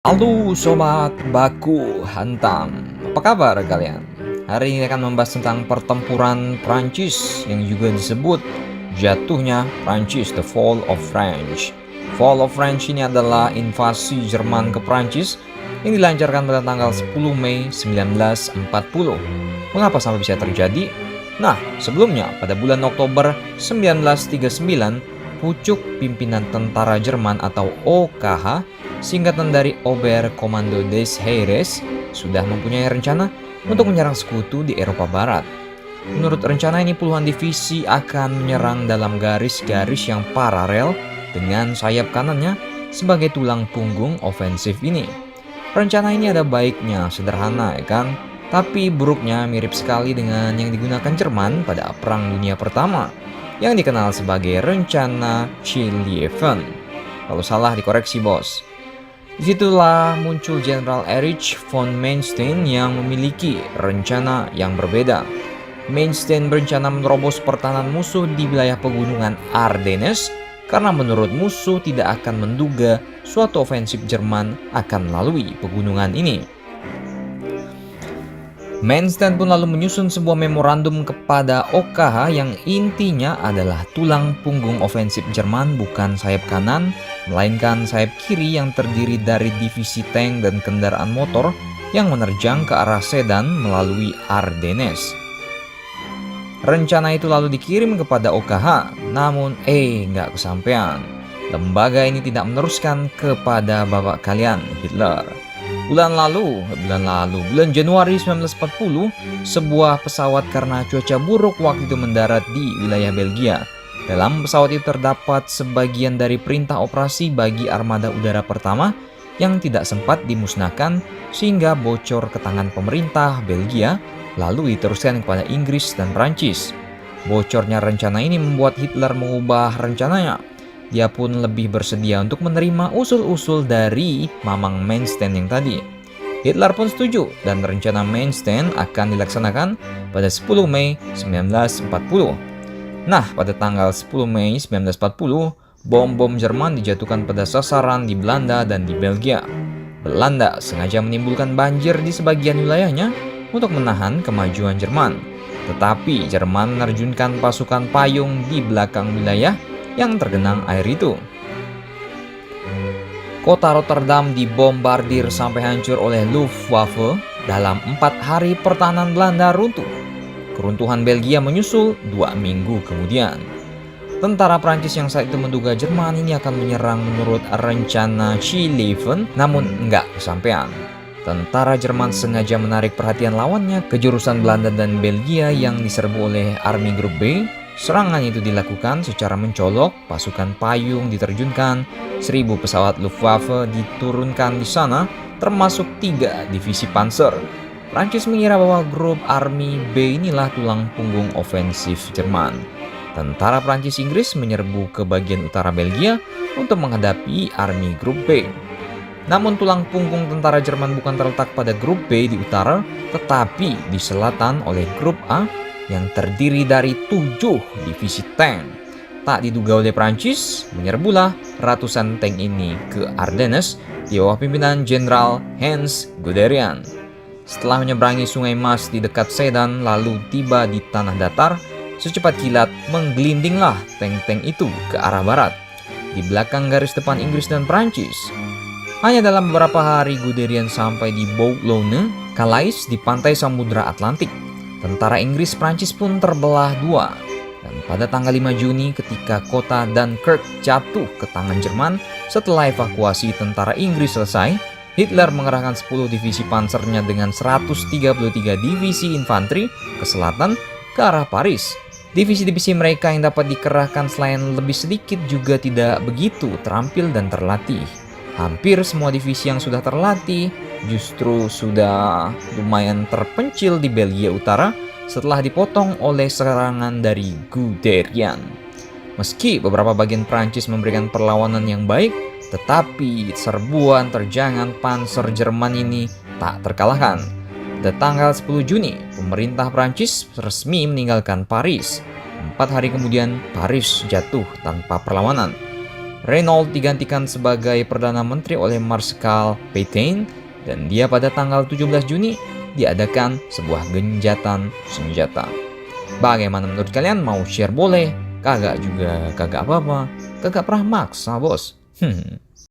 Halo Sobat Baku Hantam, apa kabar kalian? Hari ini akan membahas tentang pertempuran Prancis yang juga disebut jatuhnya Prancis, the Fall of France. Fall of France ini adalah invasi Jerman ke Prancis yang dilancarkan pada tanggal 10 Mei 1940. Mengapa sampai bisa terjadi? Nah, sebelumnya pada bulan Oktober 1939, pucuk pimpinan tentara Jerman atau OKH, singkatan dari Oberkommando des Heeres, sudah mempunyai rencana untuk menyerang sekutu di Eropa Barat. Menurut rencana ini, puluhan divisi akan menyerang dalam garis-garis yang paralel dengan sayap kanannya sebagai tulang punggung ofensif ini. Rencana ini ada baiknya, sederhana ya kan? Tapi buruknya mirip sekali dengan yang digunakan Jerman pada Perang Dunia Pertama, yang dikenal sebagai rencana Schlieffen. Kalau salah dikoreksi bos. Disitulah muncul Jenderal Erich von Manstein yang memiliki rencana yang berbeda. Manstein berencana menerobos pertahanan musuh di wilayah pegunungan Ardennes karena menurut musuh tidak akan menduga suatu ofensif Jerman akan melalui pegunungan ini. Manstein pun lalu menyusun sebuah memorandum kepada OKH yang intinya adalah tulang punggung ofensif Jerman bukan sayap kanan, melainkan sayap kiri yang terdiri dari divisi tank dan kendaraan motor yang menerjang ke arah Sedan melalui Ardennes. Rencana itu lalu dikirim kepada OKH, namun nggak kesampaian. Lembaga ini tidak meneruskan kepada bapak kalian, Hitler. Bulan Januari 1940, sebuah pesawat karena cuaca buruk waktu itu mendarat di wilayah Belgia. Dalam pesawat itu terdapat sebagian dari perintah operasi bagi armada udara pertama yang tidak sempat dimusnahkan sehingga bocor ke tangan pemerintah Belgia, lalu diteruskan kepada Inggris dan Prancis. Bocornya rencana ini membuat Hitler mengubah rencananya. Dia pun lebih bersedia untuk menerima usul-usul dari Mamang Manstein yang tadi. Hitler pun setuju dan rencana Manstein akan dilaksanakan pada 10 Mei 1940. Nah, pada tanggal 10 Mei 1940, bom-bom Jerman dijatuhkan pada sasaran di Belanda dan di Belgia. Belanda sengaja menimbulkan banjir di sebagian wilayahnya untuk menahan kemajuan Jerman. Tetapi Jerman menerjunkan pasukan payung di belakang wilayah yang tergenang air itu. Kota Rotterdam dibombardir sampai hancur oleh Luftwaffe. Dalam 4 hari pertahanan Belanda runtuh. Keruntuhan Belgia menyusul 2 minggu kemudian. Tentara Prancis yang saat itu menduga Jerman ini akan menyerang menurut rencana Schlieffen, namun nggak kesampaian. Tentara Jerman sengaja menarik perhatian lawannya ke jurusan Belanda dan Belgia yang diserbu oleh Army Group B. Serangan itu dilakukan secara mencolok, pasukan payung diterjunkan, 1.000 pesawat Luftwaffe diturunkan di sana, termasuk 3 divisi panzer. Prancis mengira bahwa grup Army B inilah tulang punggung ofensif Jerman. Tentara Prancis-Inggris menyerbu ke bagian utara Belgia untuk menghadapi Army Group B. Namun tulang punggung tentara Jerman bukan terletak pada grup B di utara, tetapi di selatan oleh grup A yang terdiri dari 7 divisi tank. Tak diduga oleh Prancis, menyerbulah ratusan tank ini ke Ardennes di bawah pimpinan Jenderal Hans Guderian. Setelah menyeberangi sungai Maas di dekat Sedan lalu tiba di tanah datar, secepat kilat menggelindinglah tank-tank itu ke arah barat, di belakang garis depan Inggris dan Prancis. Hanya dalam beberapa hari Guderian sampai di Boulogne, Calais di pantai Samudra Atlantik. Tentara Inggris Prancis pun terbelah 2. Dan pada tanggal 5 Juni ketika kota Dunkirk jatuh ke tangan Jerman setelah evakuasi tentara Inggris selesai, Hitler mengerahkan 10 divisi pansernya dengan 133 divisi infanteri ke selatan ke arah Paris. Divisi-divisi mereka yang dapat dikerahkan selain lebih sedikit juga tidak begitu terampil dan terlatih. Hampir semua divisi yang sudah terlatih justru sudah lumayan terpencil di Belgia Utara setelah dipotong oleh serangan dari Guderian. Meski beberapa bagian Prancis memberikan perlawanan yang baik, tetapi serbuan terjangan panser Jerman ini tak terkalahkan. Pada tanggal 10 Juni, pemerintah Prancis resmi meninggalkan Paris. 4 hari kemudian, Paris jatuh tanpa perlawanan. Renault digantikan sebagai Perdana Menteri oleh Marskal Pétain dan dia pada tanggal 17 Juni diadakan sebuah gencatan senjata. Bagaimana menurut kalian? Mau share boleh, kagak juga kagak apa-apa, kagak pernah maksa bos.